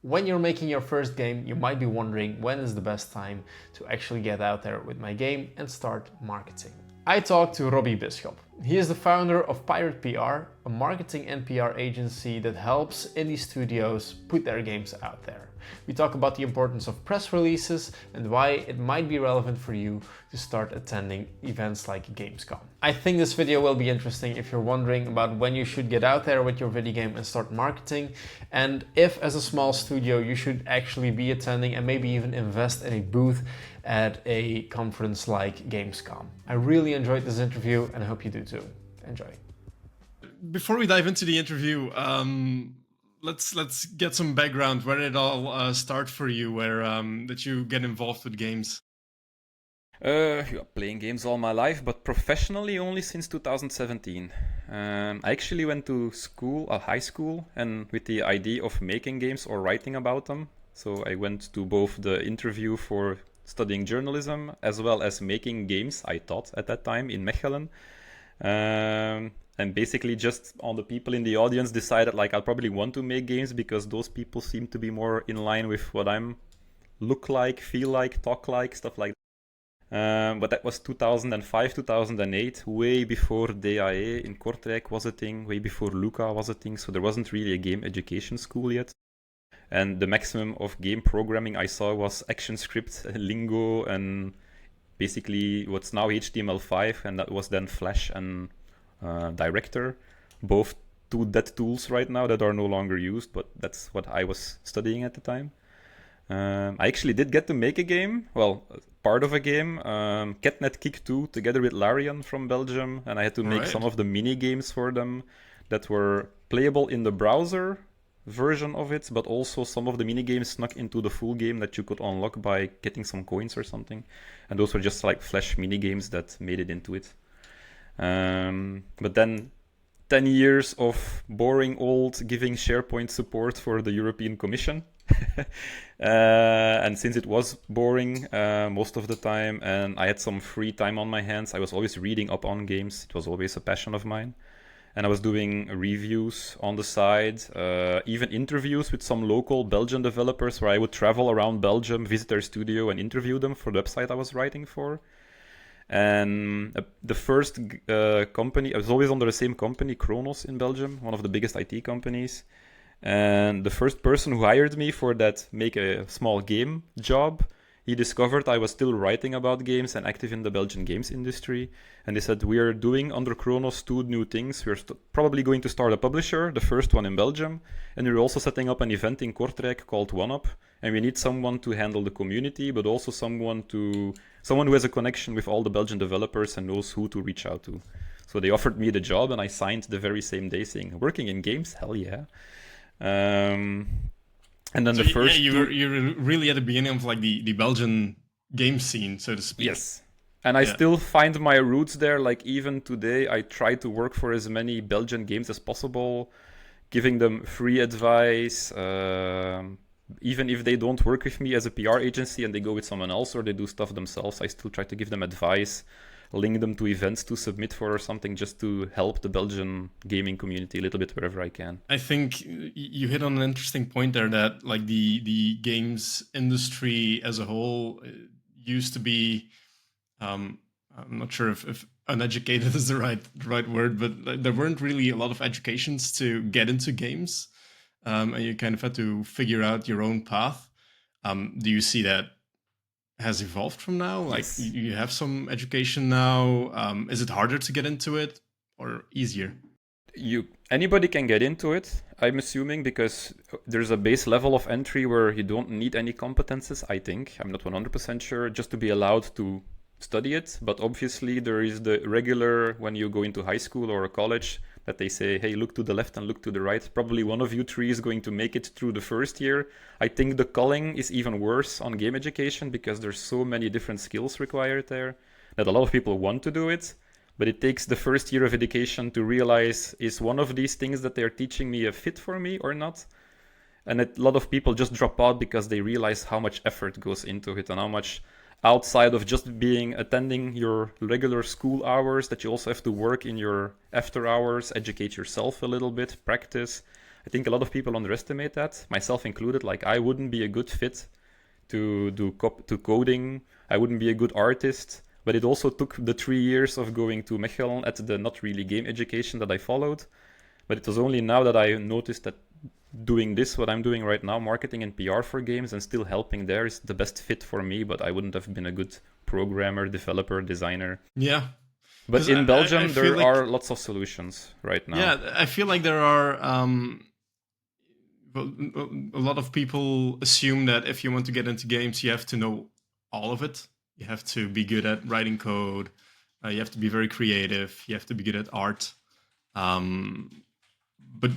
When you're making your first game, you might be wondering when is the best time to actually get out there with my game and start marketing. I talked to Robby Bisschop. He is the founder of Pirate PR, a marketing and PR agency that helps indie studios put their games out there. We talk about the importance of press releases and why it might be relevant for you to start attending events like Gamescom. I think this video will be interesting if you're wondering about when you should get out there with your video game and start marketing, and if as a small studio you should actually be attending and maybe even invest in a booth at a conference like Gamescom. I really enjoyed this interview and I hope you do too. Enjoy. Before we dive into the interview, let's get some background. Where did it all start for you? Where did you get involved with games? Playing games all my life, but professionally only since 2017. I actually went to school, high school, and with the idea of making games or writing about them. So I went to both the interview for studying journalism as well as making games, I taught at that time in Mechelen. And basically just all the people in the audience decided like I'll probably want to make games because those people seem to be more in line with what I'm look like, feel like, talk like, stuff like that. But that was 2005, 2008, way before DAE in Kortrijk was a thing, way before Luca was a thing, so there wasn't really a game education school yet. And the maximum of game programming I saw was ActionScript, Lingo, and basically what's now HTML5, and that was then Flash and Director, both two dead tools right now that are no longer used, but that's what I was studying at the time. I actually did get to make a game, well, part of a game, Catnet Kick 2, together with Larian from Belgium, and I had to make some of the mini games for them that were playable in the browser version of it, but also some of the mini games snuck into the full game that you could unlock by getting some coins or something, and those were just like Flash mini games that made it into it. But then 10 years of boring old giving SharePoint support for the European Commission. And since it was boring most of the time and I had some free time on my hands, I was always reading up on games. It was always a passion of mine. And I was doing reviews on the side, even interviews with some local Belgian developers where I would travel around Belgium, visit their studio and interview them for the website I was writing for. And the first company, I was always under the same company, Kronos in Belgium, one of the biggest IT companies. And the first person who hired me for that make a small game job, he discovered I was still writing about games and active in the Belgian games industry. And they said, we are doing under Kronos 2 new things. We're probably going to start a publisher, the first one in Belgium. And we're also setting up an event in Kortrijk called One Up. And we need someone to handle the community, but also someone who has a connection with all the Belgian developers and knows who to reach out to. So they offered me the job and I signed the very same day saying, working in games? Hell yeah. And then so you're really at the beginning of like the Belgian game scene, so to speak. Yes. And I still find my roots there. Like even today, I try to work for as many Belgian games as possible, giving them free advice. Even if they don't work with me as a PR agency and they go with someone else or they do stuff themselves, I still try to give them advice, link them to events to submit for or something, just to help the Belgian gaming community a little bit wherever I can. I think you hit on an interesting point there that like the games industry as a whole used to be, I'm not sure if uneducated is the right word, but there weren't really a lot of educations to get into games. And you kind of had to figure out your own path. Do you see that has evolved from now? Like yes. You have some education now. Is it harder to get into it or easier? Anybody can get into it, I'm assuming, because there's a base level of entry where you don't need any competences, I think. I'm not 100% sure, just to be allowed to study it. But obviously there is the regular, when you go into high school or a college, that they say, hey, look to the left and look to the right. Probably one of you three is going to make it through the first year. I think the culling is even worse on game education because there's so many different skills required there that a lot of people want to do it. But it takes the first year of education to realize, is one of these things that they're teaching me a fit for me or not? And a lot of people just drop out because they realize how much effort goes into it and how much outside of just attending your regular school hours, that you also have to work in your after hours, educate yourself a little bit, practice. I think a lot of people underestimate that, myself included. Like, I wouldn't be a good fit to to coding. I wouldn't be a good artist. But it also took the 3 years of going to Mechelen at the not really game education that I followed. But it was only now that I noticed that doing this, what I'm doing right now, marketing and PR for games and still helping there, is the best fit for me. But I wouldn't have been a good programmer, developer, designer. Yeah. But in Belgium, I there are lots of solutions right now. Yeah, I feel like there are a lot of people assume that if you want to get into games, you have to know all of it. You have to be good at writing code. You have to be very creative. You have to be good at art. But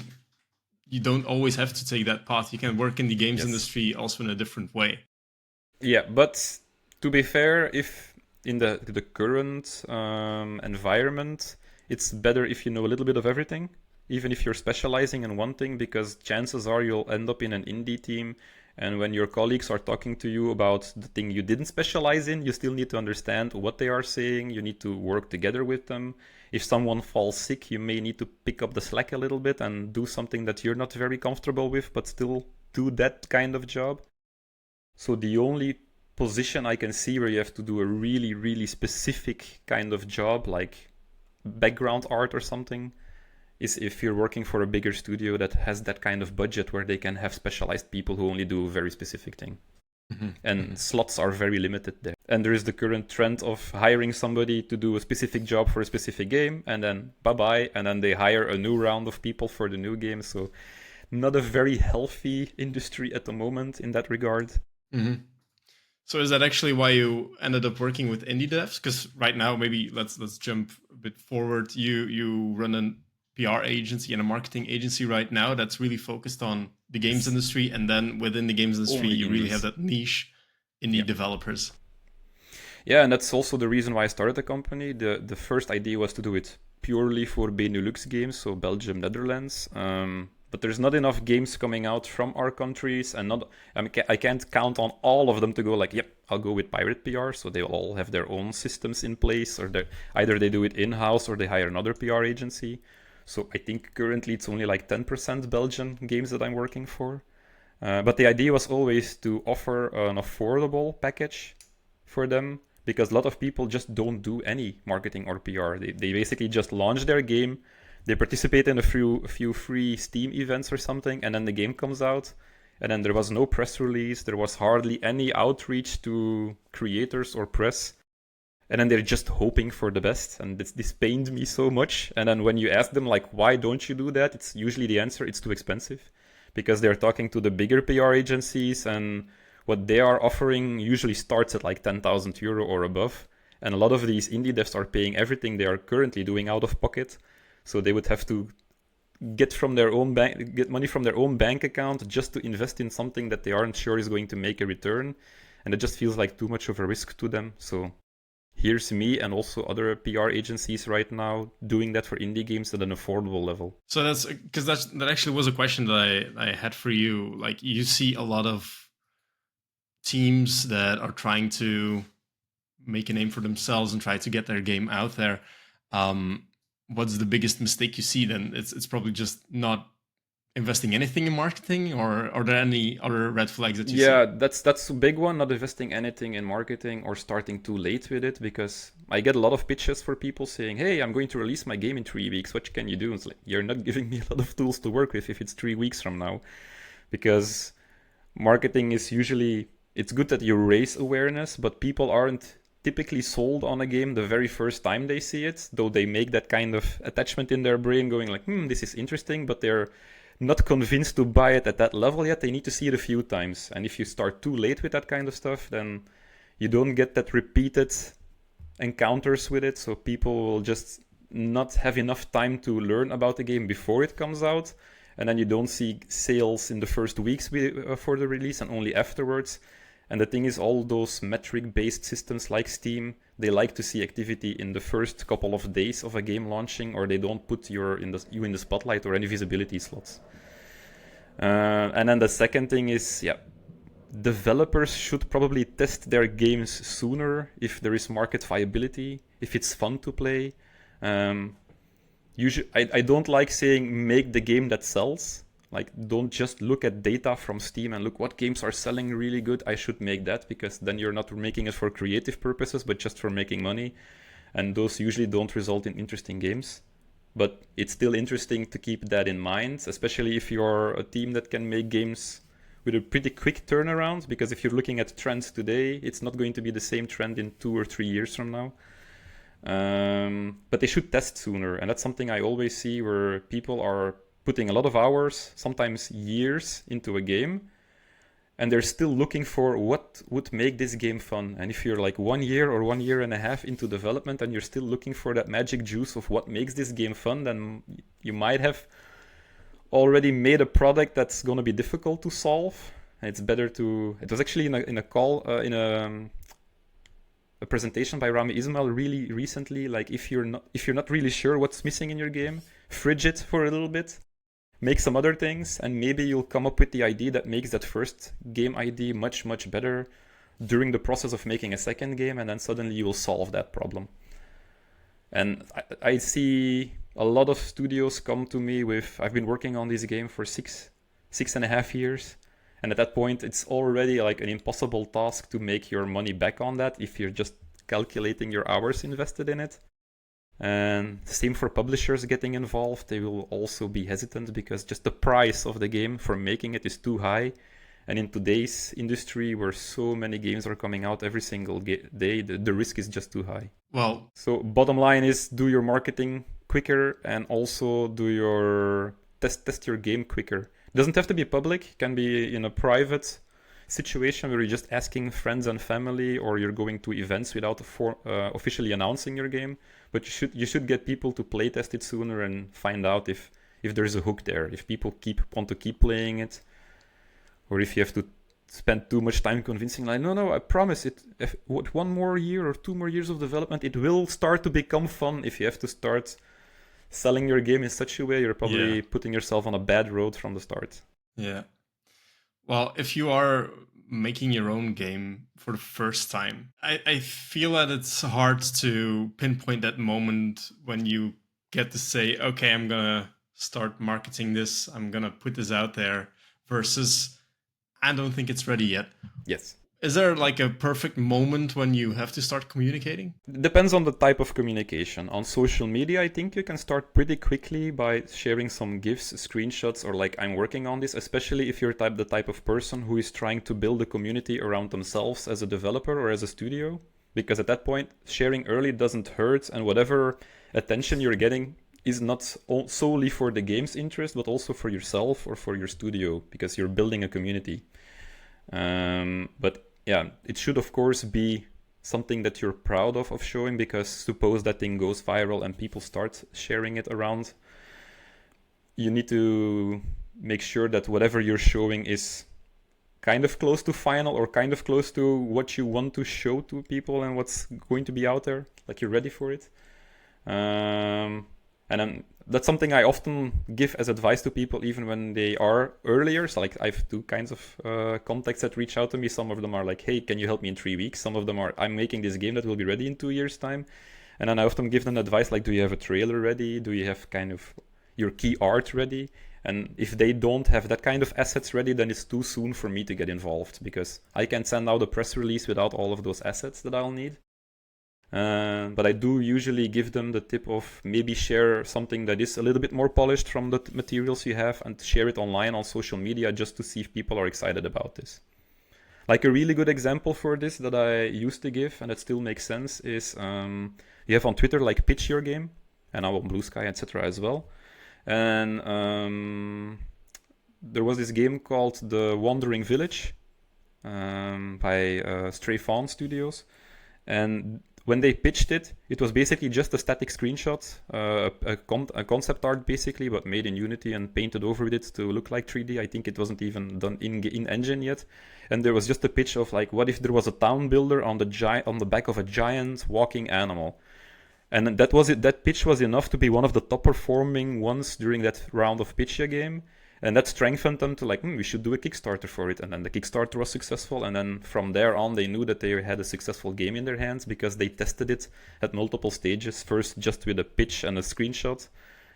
you don't always have to take that path. You can work in the games industry also in a different way. Yeah, but to be fair, if in the current environment, it's better if you know a little bit of everything, even if you're specializing in one thing, because chances are you'll end up in an indie team. And when your colleagues are talking to you about the thing you didn't specialize in, you still need to understand what they are saying. You need to work together with them. If someone falls sick, you may need to pick up the slack a little bit and do something that you're not very comfortable with, but still do that kind of job. So the only position I can see where you have to do a really, really specific kind of job, like background art or something, is if you're working for a bigger studio that has that kind of budget where they can have specialized people who only do a very specific thing. And slots are very limited there. And there is the current trend of hiring somebody to do a specific job for a specific game, and then bye-bye, and then they hire a new round of people for the new game. So not a very healthy industry at the moment in that regard. So is that actually why you ended up working with indie devs? Because right now, maybe let's jump a bit forward. You run a PR agency and a marketing agency right now that's really focused on the games industry, and then within the games industry, you really have that niche indie developers. Yeah, and that's also the reason why I started the company. The first idea was to do it purely for Benelux games, so Belgium, Netherlands. But there's not enough games coming out from our countries, and I can't count on all of them to go like, yep, I'll go with Pirate PR. So they all have their own systems in place, or either they do it in-house or they hire another PR agency. So I think currently it's only like 10% Belgian games that I'm working for. But the idea was always to offer an affordable package for them, because a lot of people just don't do any marketing or PR. They basically just launch their game, they participate in a few free Steam events or something, and then the game comes out. And then there was no press release, there was hardly any outreach to creators or press. And then they're just hoping for the best. And this pained me so much. And then when you ask them, like, why don't you do that? It's usually the answer, it's too expensive. Because they're talking to the bigger PR agencies, and what they are offering usually starts at like 10,000 euro or above. And a lot of these indie devs are paying everything they are currently doing out of pocket. So they would have to get money from their own bank account just to invest in something that they aren't sure is going to make a return. And it just feels like too much of a risk to them. So here's me and also other PR agencies right now doing that for indie games at an affordable level. So that's because that actually was a question that I had for you. Like, you see a lot of teams that are trying to make a name for themselves and try to get their game out there. What's the biggest mistake you see then? It's probably just not investing anything in marketing, or are there any other red flags that you see? Yeah, that's a big one, not investing anything in marketing or starting too late with it, because I get a lot of pitches for people saying, hey, I'm going to release my game in 3 weeks, what can you do? And it's like, you're not giving me a lot of tools to work with if it's 3 weeks from now, because marketing is usually, it's good that you raise awareness, but people aren't typically sold on a game the very first time they see it, though they make that kind of attachment in their brain going like, this is interesting, but they're not convinced to buy it at that level yet. They need to see it a few times. And if you start too late with that kind of stuff, then you don't get that repeated encounters with it. So people will just not have enough time to learn about the game before it comes out. And then you don't see sales in the first weeks for the release and only afterwards. And the thing is, all those metric-based systems like Steam, they like to see activity in the first couple of days of a game launching, or they don't put you in the spotlight or any visibility slots. And then the second thing is, developers should probably test their games sooner if there is market viability, if it's fun to play. Usually, I don't like saying make the game that sells. Like, don't just look at data from Steam and look what games are selling really good. I should make that, because then you're not making it for creative purposes, but just for making money. And those usually don't result in interesting games. But it's still interesting to keep that in mind, especially if you're a team that can make games with a pretty quick turnaround, because if you're looking at trends today, it's not going to be the same trend in 2 or 3 years from now. But they should test sooner, and that's something I always see where people are putting a lot of hours, sometimes years, into a game, and they're still looking for what would make this game fun. And if you're like 1 year or 1 year and a half into development and you're still looking for that magic juice of what makes this game fun, then you might have already made a product that's going to be difficult to solve. And it's better to... It was actually in a call, in a presentation by Rami Ismail really recently. Like, if you're not really sure what's missing in your game, fridge it for a little bit, make some other things, and maybe you'll come up with the idea that makes that first game idea much, much better during the process of making a second game, and then suddenly you will solve that problem. And I see a lot of studios come to me with, I've been working on this game for six and a half years, and at that point it's already like an impossible task to make your money back on that if you're just calculating your hours invested in it. And same for publishers getting involved. They will also be hesitant because just the price of the game for making it is too high. And in today's industry, where so many games are coming out every single day, the risk is just too high. Well, so bottom line is, do your marketing quicker, and also do your test your game quicker. It doesn't have to be public. It can be in a private situation where you're just asking friends and family, or you're going to events without officially announcing your game. But you should get people to play test it sooner and find out if there's a hook there, if people want to keep playing it, or if you have to spend too much time convincing, like, no, I promise it, with 1 more year or 2 more years of development, it will start to become fun. If you have to start selling your game in such a way, you're probably putting yourself on a bad road from the start. Yeah. Well, if you are making your own game for the first time, I feel that it's hard to pinpoint that moment when you get to say, okay, I'm gonna start marketing this, I'm gonna put this out there, versus I don't think it's ready yet. Yes. Is there like a perfect moment when you have to start communicating? Depends on the type of communication. On social media, I think you can start pretty quickly by sharing some GIFs, screenshots, or like, I'm working on this, especially if you're the type of person who is trying to build a community around themselves as a developer or as a studio. Because at that point, sharing early doesn't hurt, and whatever attention you're getting is not solely for the game's interest, but also for yourself or for your studio, because you're building a community. But yeah, it should of course be something that you're proud of showing, because suppose that thing goes viral and people start sharing it around, you need to make sure that whatever you're showing is kind of close to final, or kind of close to what you want to show to people and what's going to be out there, like you're ready for it. And then that's something I often give as advice to people, even when they are earlier. So like, I have 2 kinds of contacts that reach out to me. Some of them are like, hey, can you help me in 3 weeks? Some of them are, I'm making this game that will be ready in 2 years' time. And then I often give them advice like, do you have a trailer ready? Do you have kind of your key art ready? And if they don't have that kind of assets ready, then it's too soon for me to get involved, because I can send out a press release without all of those assets that I'll need. But I do usually give them the tip of maybe share something that is a little bit more polished from the materials you have, and share it online on social media just to see if people are excited about this. Like, a really good example for this that I used to give, and that still makes sense, is you have on Twitter like pitch your game, and now on Blue Sky, etc. as well. And there was this game called The Wandering Village by Stray Fawn Studios, and when they pitched it, it was basically just a static screenshot, a concept art basically, but made in Unity and painted over with it to look like 3D. I think it wasn't even done in engine yet. And there was just a pitch of like, what if there was a town builder on the back of a giant walking animal? And that was it. That pitch was enough to be one of the top performing ones during that round of pitch game. And that strengthened them to like, we should do a Kickstarter for it. And then the Kickstarter was successful. And then from there on, they knew that they had a successful game in their hands, because they tested it at multiple stages. First, just with a pitch and a screenshot.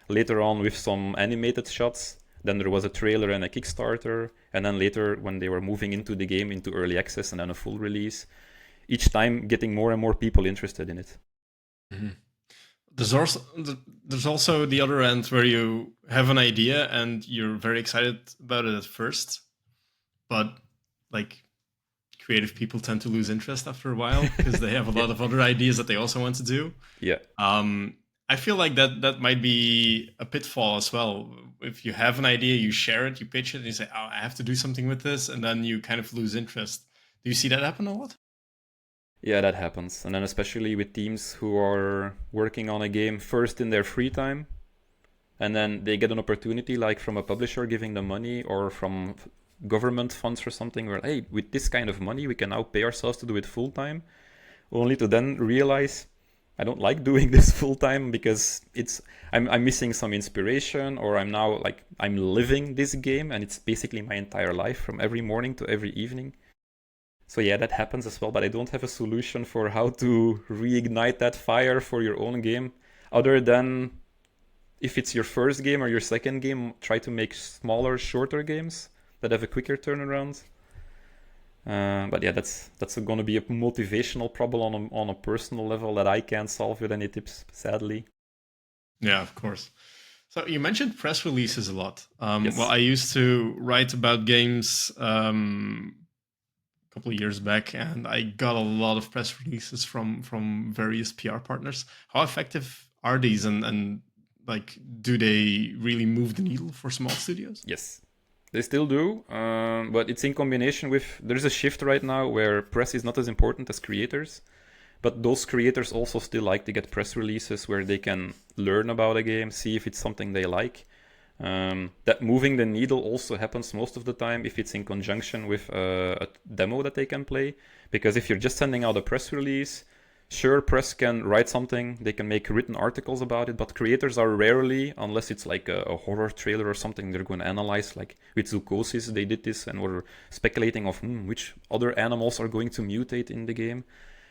Later on, with some animated shots. Then there was a trailer and a Kickstarter. And then later, when they were moving into the game, into early access and then a full release, each time getting more and more people interested in it. Mm-hmm. There's also the other end where you have an idea and you're very excited about it at first, but like creative people tend to lose interest after a while because they have a lot of other ideas that they also want to do. Yeah. I feel like that might be a pitfall as well. If you have an idea, you share it, you pitch it, and you say, "Oh, I have to do something with this," and then you kind of lose interest. Do you see that happen a lot? Yeah, that happens. And then especially with teams who are working on a game first in their free time, and then they get an opportunity like from a publisher giving them money or from government funds or something where, hey, with this kind of money, we can now pay ourselves to do it full time, only to then realize, I don't like doing this full time because I'm missing some inspiration, or I'm living this game and it's basically my entire life from every morning to every evening. So yeah, that happens as well, but I don't have a solution for how to reignite that fire for your own game, other than if it's your first game or your second game, try to make smaller, shorter games that have a quicker turnaround. But yeah, that's going to be a motivational problem on a personal level that I can't solve with any tips, sadly. Yeah, of course. So you mentioned press releases a lot. Yes. Well, I used to write about games couple of years back, and I got a lot of press releases from various PR partners. How effective are these, and like, do they really move the needle for small studios? Yes, they still do, but it's in combination with, there's a shift right now where press is not as important as creators, but those creators also still like to get press releases where they can learn about a game, see if it's something they like. That moving the needle also happens most of the time if it's in conjunction with a demo that they can play. Because if you're just sending out a press release, sure, press can write something, they can make written articles about it, but creators are rarely, unless it's like a horror trailer or something, they're going to analyze. Like with Zoocosis, they did this and were speculating of which other animals are going to mutate in the game.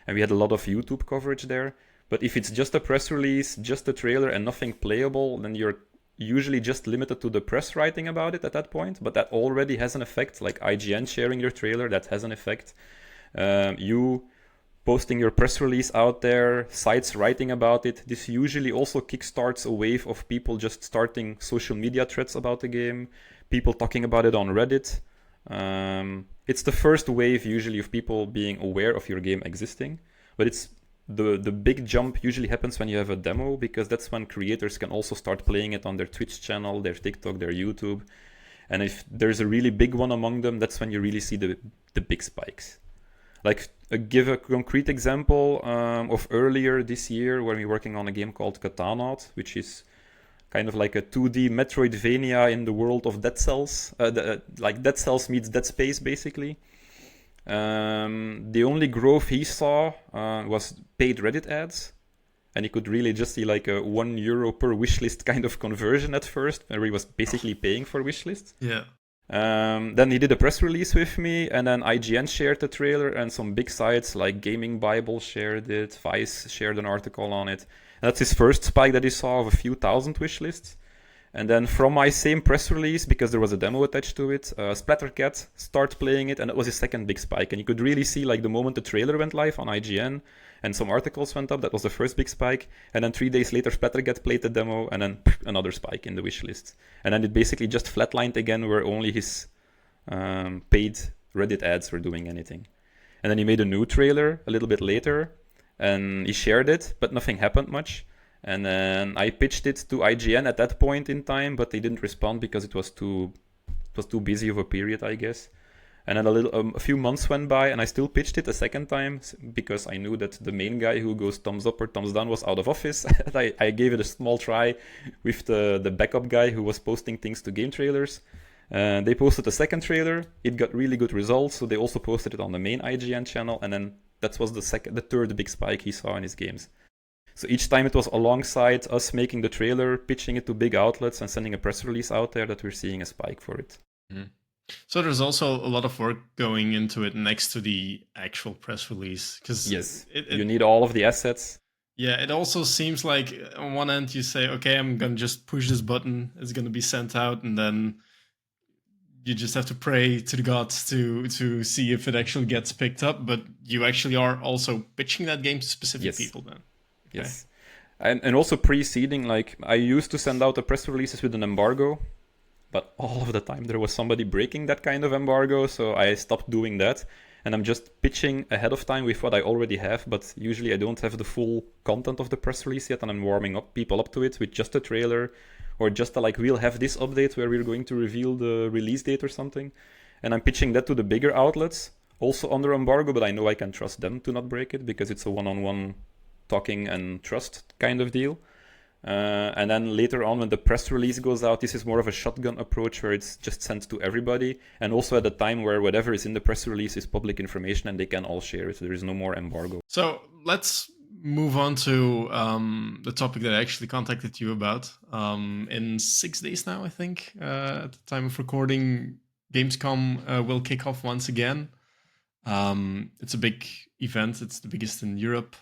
And we had a lot of YouTube coverage there. But if it's just a press release, just a trailer and nothing playable, then you're usually just limited to the press writing about it at that point, but that already has an effect. Like IGN sharing your trailer, that has an effect. You posting your press release out there, sites writing about it, this usually also kickstarts a wave of people just starting social media threads about the game, people talking about it on Reddit. It's the first wave usually of people being aware of your game existing, but it's the big jump usually happens when you have a demo, because that's when creators can also start playing it on their Twitch channel, their TikTok, their YouTube. And if there's a really big one among them, that's when you really see the big spikes. Like, give a concrete example of earlier this year when we were working on a game called Katanaut, which is kind of like a 2D Metroidvania in the world of Dead Cells. Like Dead Cells meets Dead Space, basically. The only growth he saw was paid Reddit ads, and he could really just see like a €1 per wishlist kind of conversion at first, where he was basically paying for wishlists. Yeah. Then he did a press release with me, and then IGN shared the trailer, and some big sites like Gaming Bible shared it, Vice shared an article on it. And that's his first spike that he saw of a few thousand wishlists. And then from my same press release, because there was a demo attached to it, Splattercat started playing it, and it was his second big spike. And you could really see, like, the moment the trailer went live on IGN and some articles went up, that was the first big spike. And then 3 days later, Splattercat played the demo, and then another spike in the wish list. And then it basically just flatlined again, where only his paid Reddit ads were doing anything. And then he made a new trailer a little bit later, and he shared it, but nothing happened much. And then I pitched it to IGN at that point in time, but they didn't respond because it was too busy of a period, I guess. And then a few months went by, and I still pitched it a second time because I knew that the main guy who goes thumbs up or thumbs down was out of office. I gave it a small try with the backup guy who was posting things to game trailers. They posted a second trailer. It got really good results, so they also posted it on the main IGN channel, and then that was the third big spike he saw in his games. So each time it was alongside us making the trailer, pitching it to big outlets, and sending a press release out there that we're seeing a spike for it. Mm. So there's also a lot of work going into it next to the actual press release. Yes, you need all of the assets. Yeah, it also seems like on one end you say, okay, I'm gonna just push this button, it's gonna be sent out, and then you just have to pray to the gods to see if it actually gets picked up. But you actually are also pitching that game to specific Yes. people then. Okay. Yes. And also preceding, like, I used to send out the press releases with an embargo, but all of the time there was somebody breaking that kind of embargo, so I stopped doing that. And I'm just pitching ahead of time with what I already have, but usually I don't have the full content of the press release yet, and I'm warming up people up to it with just a trailer, or just like, we'll have this update where we're going to reveal the release date or something. And I'm pitching that to the bigger outlets, also under embargo, but I know I can trust them to not break it because it's a one-on-one talking and trust kind of deal. And then later on, when the press release goes out, this is more of a shotgun approach where it's just sent to everybody. And also at a time where whatever is in the press release is public information and they can all share it. So there is no more embargo. So let's move on to the topic that I actually contacted you about. In 6 days now, I think, at the time of recording, Gamescom will kick off once again. It's a big event. It's the biggest in Europe.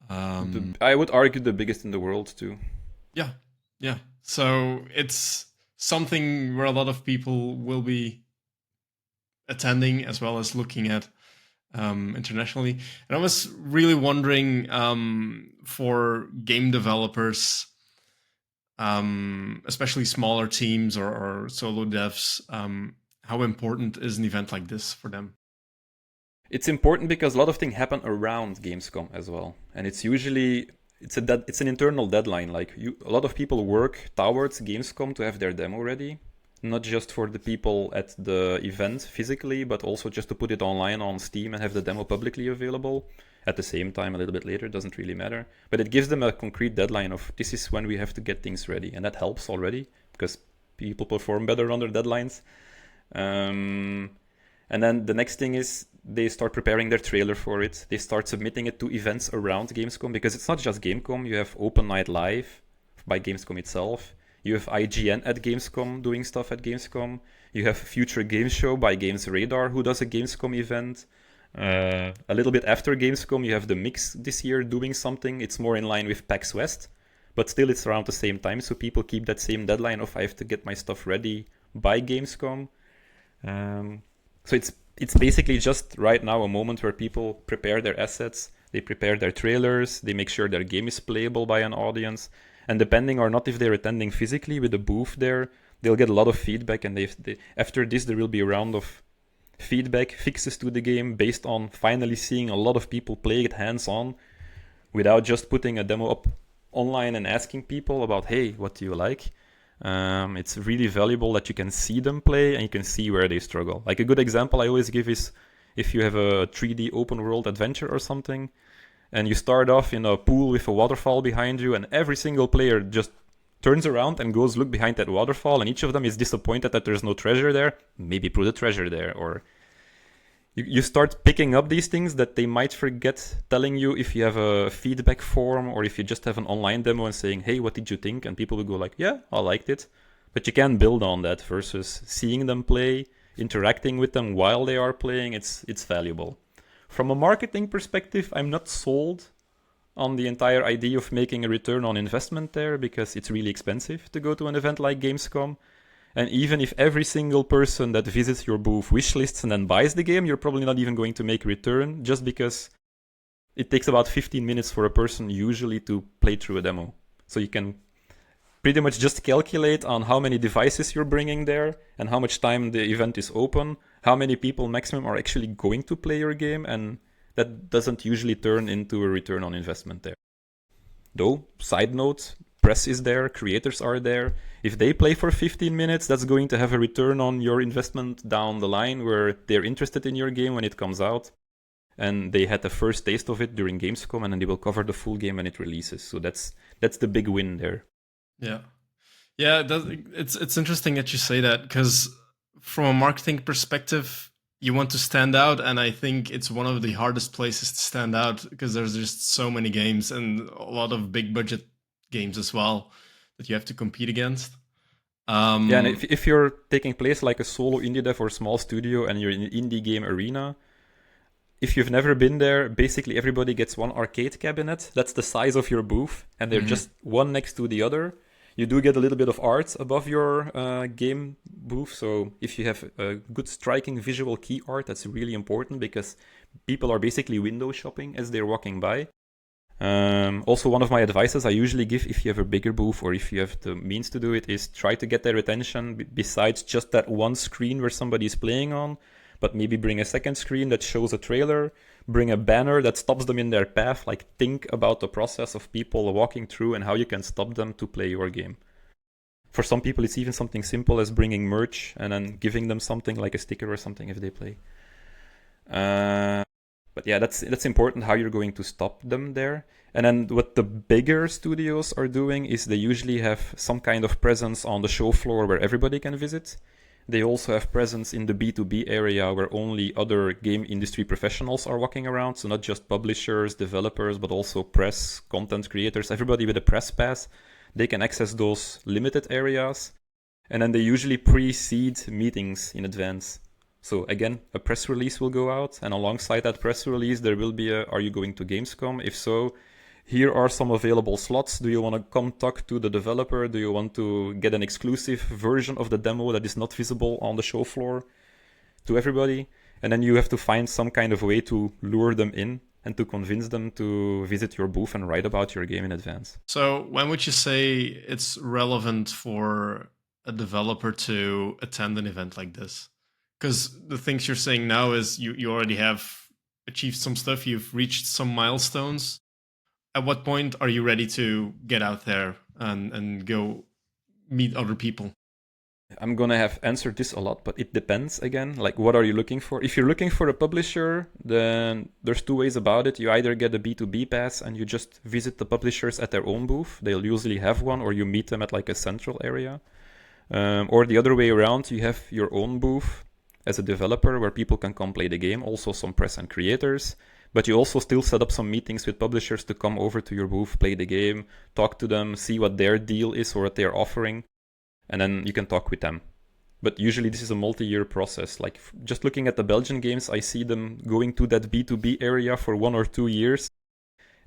I would argue the biggest in the world too. Yeah. So it's something where a lot of people will be attending as well as looking at internationally. And I was really wondering, for game developers, especially smaller teams or solo devs, how important is an event like this for them? It's important because a lot of things happen around Gamescom as well, and it's usually it's an internal deadline. Like a lot of people work towards Gamescom to have their demo ready, not just for the people at the event physically, but also just to put it online on Steam and have the demo publicly available at the same time a little bit later. It doesn't really matter, but it gives them a concrete deadline of this is when we have to get things ready, and that helps already because people perform better under deadlines. And then the next thing is they start preparing their trailer for it. They start submitting it to events around Gamescom, because it's not just Gamescom. You have Open Night Live by Gamescom itself. You have IGN at Gamescom doing stuff at Gamescom. You have Future Games Show by Games Radar, who does a Gamescom event. A little bit after Gamescom, you have The Mix this year doing something. It's more in line with PAX West, but still it's around the same time, so people keep that same deadline of I have to get my stuff ready by Gamescom. So it's basically just right now a moment where people prepare their assets, they prepare their trailers, they make sure their game is playable by an audience, and depending or not if they're attending physically with a booth there, they'll get a lot of feedback, and after this there will be a round of feedback, fixes to the game based on finally seeing a lot of people play it hands-on without just putting a demo up online and asking people about, hey, what do you like? It's really valuable that you can see them play and you can see where they struggle. Like a good example I always give is if you have a 3D open world adventure or something, and you start off in a pool with a waterfall behind you, and every single player just turns around and goes look behind that waterfall, and each of them is disappointed that there's no treasure there. Maybe put a treasure there, or you start picking up these things that they might forget telling you if you have a feedback form or if you just have an online demo and saying, hey, what did you think? And people will go like, yeah, I liked it. But you can build on that versus seeing them play, interacting with them while they are playing. It's valuable. From a marketing perspective, I'm not sold on the entire idea of making a return on investment there, because it's really expensive to go to an event like Gamescom. And even if every single person that visits your booth wishlists and then buys the game, you're probably not even going to make a return, just because it takes about 15 minutes for a person usually to play through a demo. So you can pretty much just calculate on how many devices you're bringing there and how much time the event is open, how many people maximum are actually going to play your game, and that doesn't usually turn into a return on investment there. Though, side note, press is there, creators are there. If they play for 15 minutes, that's going to have a return on your investment down the line, where they're interested in your game when it comes out. And they had the first taste of it during Gamescom, and then they will cover the full game when it releases. So that's the big win there. Yeah. It's interesting that you say that, because from a marketing perspective, you want to stand out, and I think it's one of the hardest places to stand out, because there's just so many games and a lot of big budget games as well that you have to compete against. Yeah, and if you're taking place like a solo indie dev or small studio and you're in an indie game arena, if you've never been there, basically everybody gets one arcade cabinet. That's the size of your booth, and they're just one next to the other. You do get a little bit of art above your game booth, so if you have a good striking visual key art, that's really important because people are basically window shopping as they're walking by. Also, one of my advices I usually give if you have a bigger booth or if you have the means to do it is try to get their attention besides just that one screen where somebody is playing on, but maybe bring a second screen that shows a trailer, bring a banner that stops them in their path, like think about the process of people walking through and how you can stop them to play your game. For some people, it's even something simple as bringing merch and then giving them something like a sticker or something if they play. But yeah, that's important how you're going to stop them there. And then what the bigger studios are doing is they usually have some kind of presence on the show floor where everybody can visit. They also have presence in the B2B area where only other game industry professionals are walking around. So not just publishers, developers, but also press, content creators, everybody with a press pass. They can access those limited areas. And then they usually pre-seed meetings in advance. So again, a press release will go out, and alongside that press release, there will be are you going to Gamescom? If so, here are some available slots. Do you want to come talk to the developer? Do you want to get an exclusive version of the demo that is not visible on the show floor to everybody? And then you have to find some kind of way to lure them in and to convince them to visit your booth and write about your game in advance. So when would you say it's relevant for a developer to attend an event like this? Because the things you're saying now is you already have achieved some stuff, you've reached some milestones. At what point are you ready to get out there and go meet other people? I'm gonna have answered this a lot, but it depends again. Like, what are you looking for? If you're looking for a publisher, then there's two ways about it. You either get a B2B pass and you just visit the publishers at their own booth. They'll usually have one, or you meet them at like a central area. Or the other way around, you have your own booth as a developer where people can come play the game, also some press and creators, but you also still set up some meetings with publishers to come over to your booth, play the game, talk to them, see what their deal is or what they're offering, and then you can talk with them. But usually this is a multi-year process. Like just looking at the Belgian games, I see them going to that B2B area for 1 or 2 years.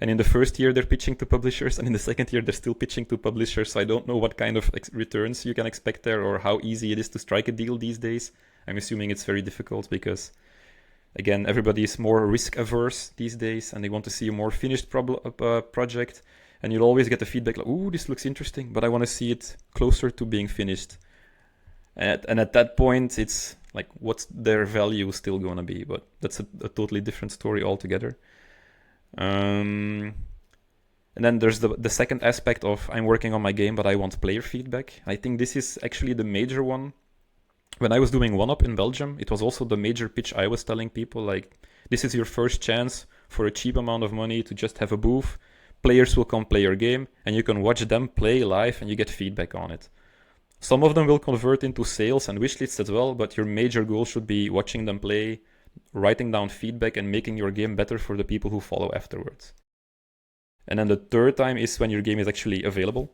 And in the first year, they're pitching to publishers, and in the second year, they're still pitching to publishers. So I don't know what kind of returns you can expect there or how easy it is to strike a deal these days. I'm assuming it's very difficult because, again, everybody is more risk-averse these days, and they want to see a more finished project. And you'll always get the feedback like, ooh, this looks interesting, but I want to see it closer to being finished. And at that point, it's like, what's their value still going to be? But that's a totally different story altogether. And then there's the second aspect of I'm working on my game, but I want player feedback. I think this is actually the major one. When I was doing 1UP in Belgium, it was also the major pitch I was telling people, like, this is your first chance for a cheap amount of money to just have a booth. Players will come play your game, and you can watch them play live, and you get feedback on it. Some of them will convert into sales and wishlists as well, but your major goal should be watching them play, writing down feedback, and making your game better for the people who follow afterwards. And then the third time is when your game is actually available.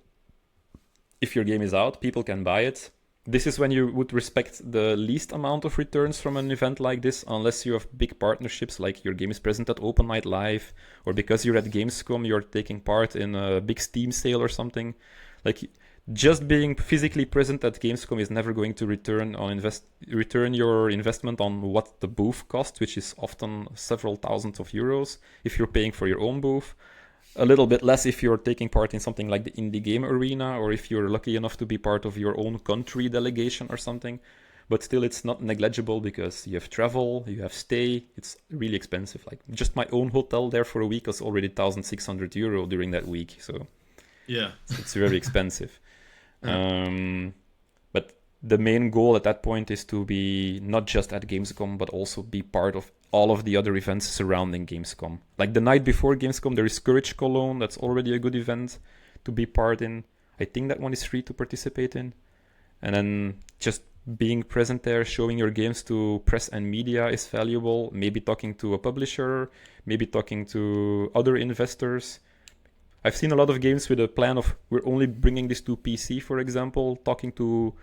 If your game is out, people can buy it. This is when you would respect the least amount of returns from an event like this, unless you have big partnerships, like your game is present at Open Night Live, or because you're at Gamescom, you're taking part in a big Steam sale or something. Like, just being physically present at Gamescom is never going to return your investment on what the booth costs, which is often several thousands of euros if you're paying for your own booth. A little bit less if you're taking part in something like the indie game arena, or if you're lucky enough to be part of your own country delegation or something. But still, it's not negligible because you have travel, you have stay. It's really expensive. Like, just my own hotel there for a week was already 1,600 euro during that week. So yeah, it's very expensive. But the main goal at that point is to be not just at Gamescom, but also be part of all of the other events surrounding Gamescom. Like the night before Gamescom, there is Courage Cologne. That's already a good event to be part in. I think that one is free to participate in. And then just being present there, showing your games to press and media is valuable. Maybe talking to a publisher, maybe talking to other investors. I've seen a lot of games with a plan of we're only bringing this to PC, for example, talking to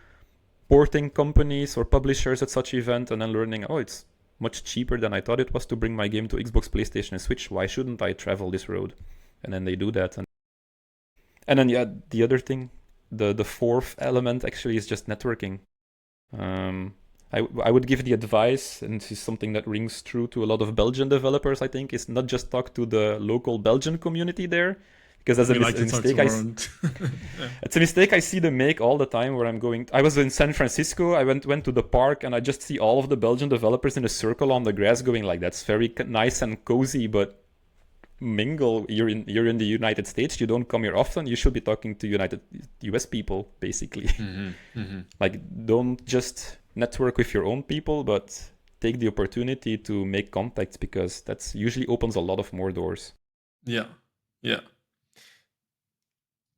porting companies or publishers at such event, and then learning, oh, it's much cheaper than I thought it was to bring my game to Xbox, PlayStation, and Switch. Why shouldn't I travel this road? And then they do that. And then, yeah, the other thing, the fourth element actually is just networking. I would give the advice, and this is something that rings true to a lot of Belgian developers, I think, is not just talk to the local Belgian community there, because that's a mistake. It's a mistake I see them make all the time. Where I'm going, I was in San Francisco. I went to the park, and I just see all of the Belgian developers in a circle on the grass, going like, "That's very nice and cozy, but mingle. You're in the United States. You don't come here often. You should be talking to US people, basically. Like, don't just network with your own people, but take the opportunity to make contacts, because that's usually opens a lot of more doors." Yeah.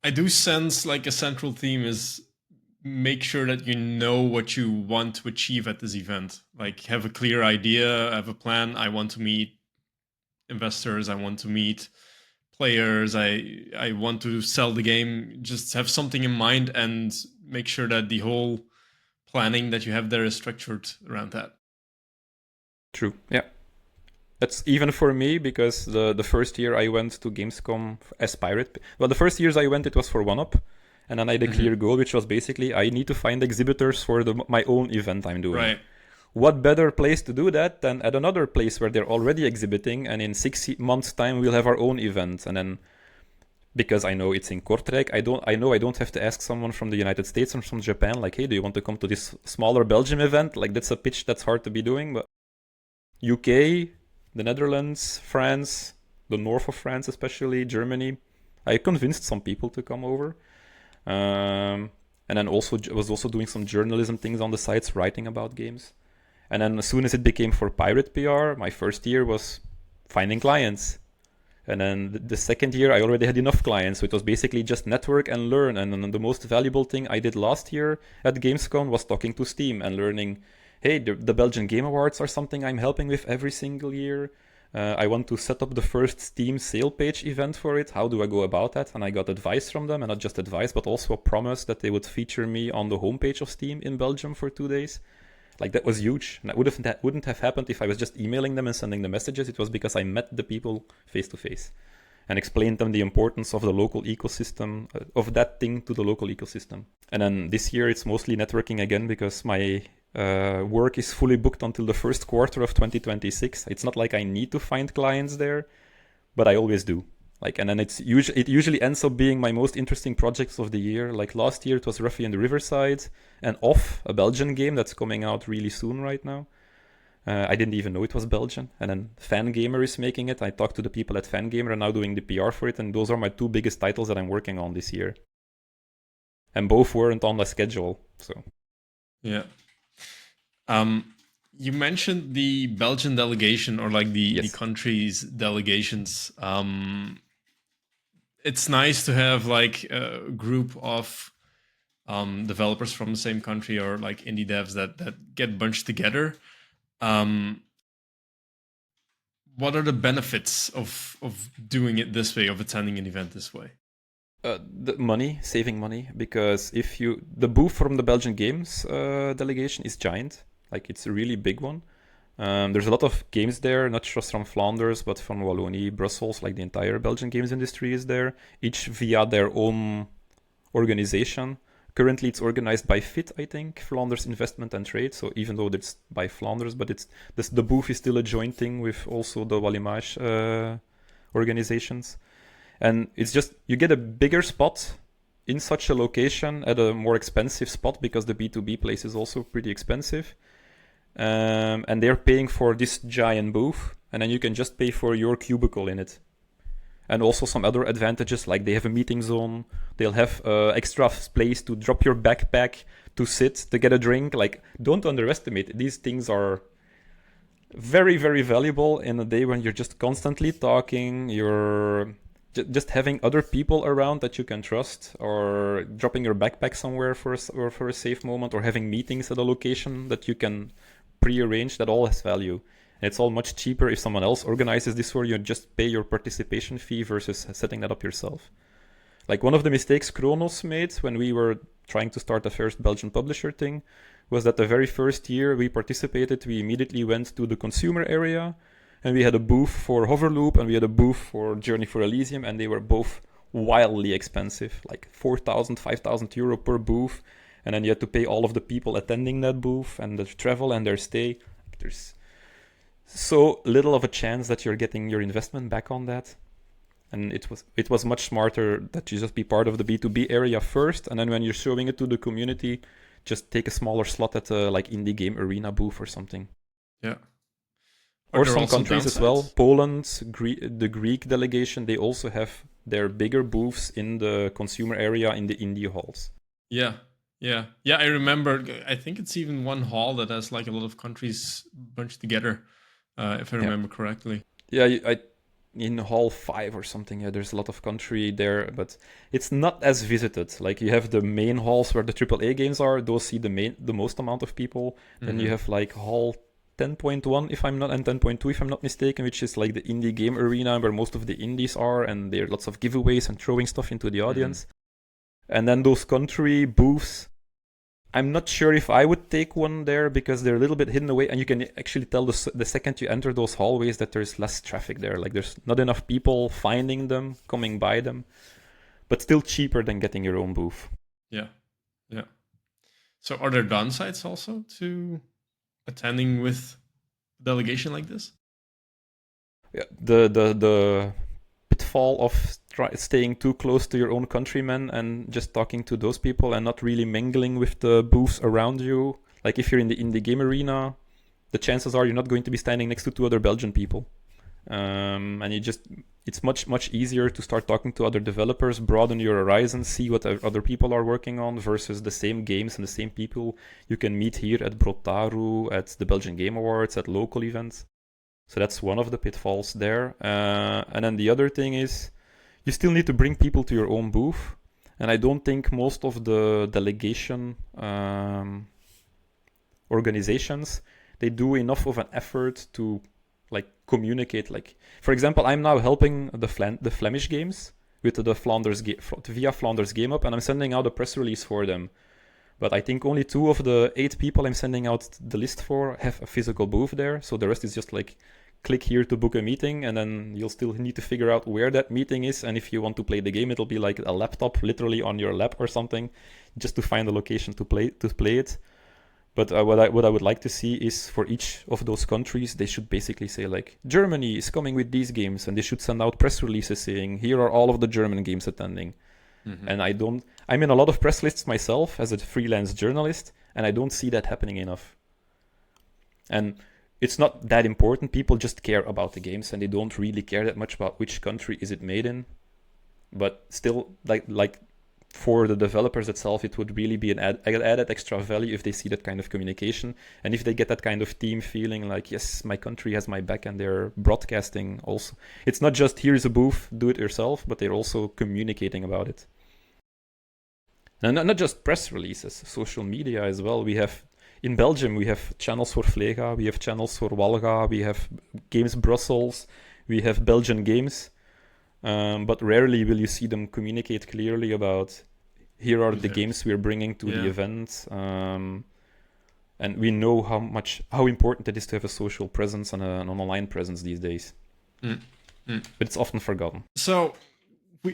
I do sense like a central theme is make sure that you know what you want to achieve at this event. Like, have a clear idea, have a plan. I want to meet investors, I want to meet players, I want to sell the game. Just have something in mind and make sure that the whole planning that you have there is structured around that. True, yeah. That's even for me, because the first year I went to Gamescom as Pirate. Well, the first years I went, it was for 1UP. And then I had a clear goal, which was basically, I need to find exhibitors for my own event I'm doing. Right. What better place to do that than at another place where they're already exhibiting, and in 6 months' time we'll have our own event. And then, because I know it's in Kortrijk, I don't have to ask someone from the United States or from Japan, like, hey, do you want to come to this smaller Belgium event? Like, that's a pitch that's hard to be doing. But UK, the Netherlands, France, the north of France especially, Germany, I convinced some people to come over. And then was also doing some journalism things on the sites, writing about games. And then as soon as it became for Pirate PR, my first year was finding clients. And then the second year, I already had enough clients. So it was basically just network and learn. And then the most valuable thing I did last year at Gamescom was talking to Steam and learning, hey, the Belgian Game Awards are something I'm helping with every single year. I want to set up the first Steam sale page event for it. How do I go about that? And I got advice from them, and not just advice, but also a promise that they would feature me on the homepage of Steam in Belgium for 2 days. Like, that was huge. And that wouldn't have happened if I was just emailing them and sending the messages. It was because I met the people face to face and explained them the importance of the local ecosystem, of that thing to the local ecosystem. And then this year it's mostly networking again, because my work is fully booked until the first quarter of 2026. It's not like I need to find clients there, but I always do. Like, and then it usually ends up being my most interesting projects of the year. Like last year, it was Ruffy and the Riverside, and Off, a Belgian game that's coming out really soon right now. I didn't even know it was Belgian. And then Fangamer is making it. I talked to the people at Fangamer and now doing the PR for it. And those are my 2 biggest titles that I'm working on this year. And both weren't on the schedule. So, yeah. You mentioned the Belgian delegation, or like the country's delegations. It's nice to have like a group of developers from the same country, or like indie devs that get bunched together. What are the benefits of doing it this way, of attending an event this way? Saving money, because the booth from the Belgian Games delegation is giant. Like, it's a really big one. There's a lot of games there, not just from Flanders, but from Wallonie, Brussels. Like, the entire Belgian games industry is there, each via their own organization. Currently, it's organized by FIT, I think, Flanders Investment and Trade. So even though it's by Flanders, but the booth is still a joint thing with also the Wallimage organizations. And it's just, you get a bigger spot in such a location at a more expensive spot, because the B2B place is also pretty expensive. And they're paying for this giant booth, and then you can just pay for your cubicle in it. And also some other advantages, like they have a meeting zone, they'll have extra place to drop your backpack, to sit, to get a drink. Like, don't underestimate, these things are very, very valuable in a day when you're just constantly talking, you're just having other people around that you can trust, or dropping your backpack somewhere for a safe moment, or having meetings at a location that you can pre-arrange. That all has value. And it's all much cheaper if someone else organizes this for you and just pay your participation fee versus setting that up yourself. Like one of the mistakes Kronos made when we were trying to start the first Belgian publisher thing was that the very first year we participated, we immediately went to the consumer area and we had a booth for Hoverloop and we had a booth for Journey for Elysium, and they were both wildly expensive, like 4,000, 5,000 euro per booth. And then you had to pay all of the people attending that booth and their travel and their stay. There's so little of a chance that you're getting your investment back on that. And it was much smarter that you just be part of the B2B area first, and then when you're showing it to the community, just take a smaller slot at a like indie game arena booth or something. Yeah. Or some countries as well. Poland, the Greek delegation, they also have their bigger booths in the consumer area in the indie halls. Yeah. I remember. I think it's even one hall that has like a lot of countries bunched together, if I remember correctly. Yeah, in Hall 5 or something, there's a lot of country there, but it's not as visited. Like you have the main halls where the AAA games are; those see the most amount of people. Mm-hmm. Then you have like Hall 10.1 if I'm not, and 10.2 if I'm not mistaken, which is like the indie game arena where most of the indies are, and there are lots of giveaways and throwing stuff into the audience. Mm-hmm. And then those country booths, I'm not sure if I would take one there because they're a little bit hidden away, and you can actually tell the second you enter those hallways that there's less traffic there. Like there's not enough people finding them, coming by them, but still cheaper than getting your own booth. Yeah. So are there downsides also to attending with a delegation like this? Yeah, the pitfall of staying too close to your own countrymen and just talking to those people and not really mingling with the booths around you. Like if you're in the indie game arena, the chances are you're not going to be standing next to two other Belgian people. And it's much easier to start talking to other developers, broaden your horizons, see what other people are working on versus the same games and the same people you can meet here at Brotaru, at the Belgian Game Awards, at local events. So that's one of the pitfalls there. And then the other thing is you still need to bring people to your own booth. And I don't think most of the delegation organizations, they do enough of an effort to like communicate. Like, for example, I'm now helping the Flemish games with the via Flanders Game Up, and I'm sending out a press release for them. But I think only 2 of the 8 people I'm sending out the list for have a physical booth there. So the rest is just like, click here to book a meeting, and then you'll still need to figure out where that meeting is. And if you want to play the game, it'll be like a laptop literally on your lap or something, just to find a location to play it. But what I would like to see is for each of those countries, they should basically say like, Germany is coming with these games, and they should send out press releases saying, here are all of the German games attending. Mm-hmm. And I'm in a lot of press lists myself as a freelance journalist, and I don't see that happening enough. And it's not that important. People just care about the games, and they don't really care that much about which country is it made in. But still, like for the developers itself, it would really be an added extra value if they see that kind of communication, and if they get that kind of team feeling like, yes, my country has my back, and they're broadcasting also. It's not just here's a booth, do it yourself, but they're also communicating about it. And not just press releases, social media as well. In Belgium, we have channels for Vlega, we have channels for Walga, we have Games Brussels, we have Belgian Games. But rarely will you see them communicate clearly about, here are the games we're bringing to the event. And we know how important it is to have a social presence and an online presence these days. But it's often forgotten. So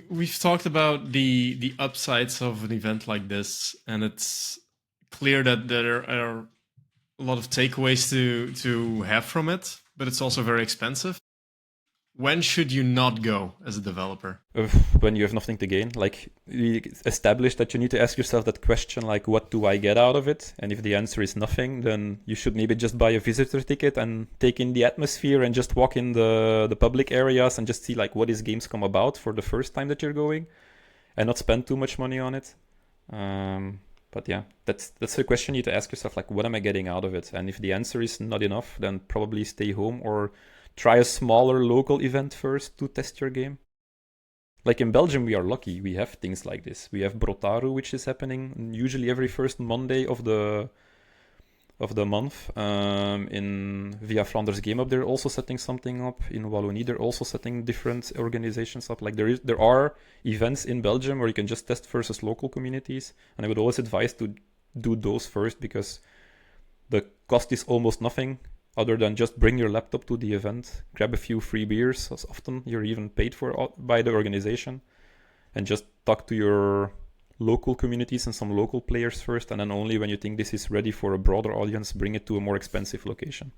we've talked about the upsides of an event like this, and it's clear that there are a lot of takeaways to have from it, but it's also very expensive. When should you not go as a developer? When you have nothing to gain. Like, we established that you need to ask yourself that question, like, what do I get out of it? And if the answer is nothing, then you should maybe just buy a visitor ticket and take in the atmosphere and just walk in the public areas and just see, like, what is Gamescom about for the first time that you're going, and not spend too much money on it. But yeah, that's a question you need to ask yourself, like, what am I getting out of it? And if the answer is not enough, then probably stay home or try a smaller local event first to test your game. Like in Belgium, we are lucky. We have things like this. We have Brotaru, which is happening usually every first Monday of the of the month. In Via Flanders Game Up, they're also setting something up. In Wallonie, they're also setting different organizations up. Like there are events in Belgium where you can just test versus local communities, and I would always advise to do those first because the cost is almost nothing other than just bring your laptop to the event, grab a few free beers, as often you're even paid for by the organization, and just talk to your local communities and some local players first, and then only when you think this is ready for a broader audience, bring it to a more expensive location.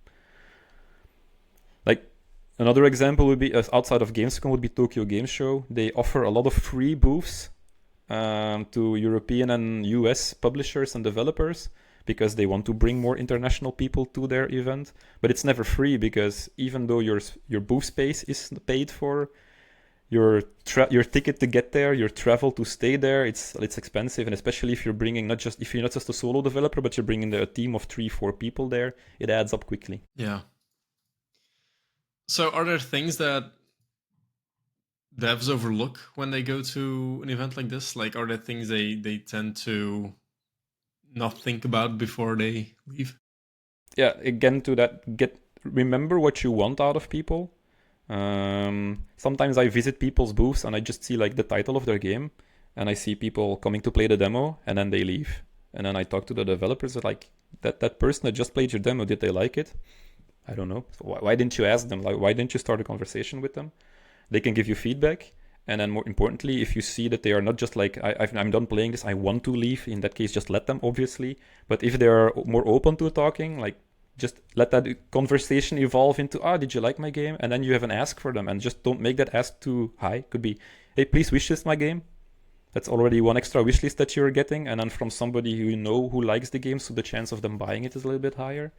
Like another example would be outside of Gamescom would be Tokyo Game Show. They offer a lot of free booths to European and US publishers and developers because they want to bring more international people to their event. But it's never free because even though your booth space is paid for, your ticket to get there, your travel to stay there, it's expensive. And especially if you're bringing if you're not just a solo developer, but you're bringing a team of 3-4 people there, it adds up quickly. Yeah. So are there things that devs overlook when they go to an event like this? Like, are there things they tend to not think about before they leave? Yeah, again, to that, remember what you want out of people. Sometimes I visit people's booths and I just see like the title of their game, and I see people coming to play the demo and then they leave. And then I talk to the developers like, that person that just played your demo, did they like it? I don't know. So why didn't you ask them? Like, why didn't you start a conversation with them? They can give you feedback. And then more importantly, if you see that they are not just like, I'm done playing this, I want to leave, in that case, just let them, obviously. But if they are more open to talking, like, just let that conversation evolve into, did you like my game? And then you have an ask for them, and just don't make that ask too high. Could be, hey, please wishlist my game. That's already one extra wishlist that you're getting, and then from somebody who you know who likes the game, so the chance of them buying it is a little bit higher.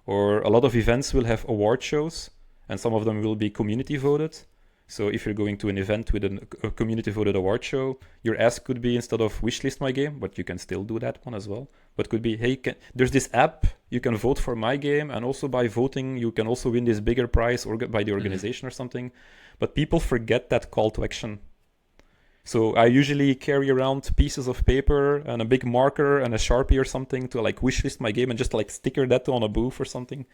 Or a lot of events will have award shows, and some of them will be community voted. So if you're going to an event with a community voted award show, your ask could be, instead of wishlist my game, but you can still do that one as well, but could be, hey, there's this app, you can vote for my game, and also by voting you can also win this bigger prize or by the organization or something. But people forget that call to action. So I usually carry around pieces of paper and a big marker and a Sharpie or something to like wishlist my game and just like sticker that on a booth or something.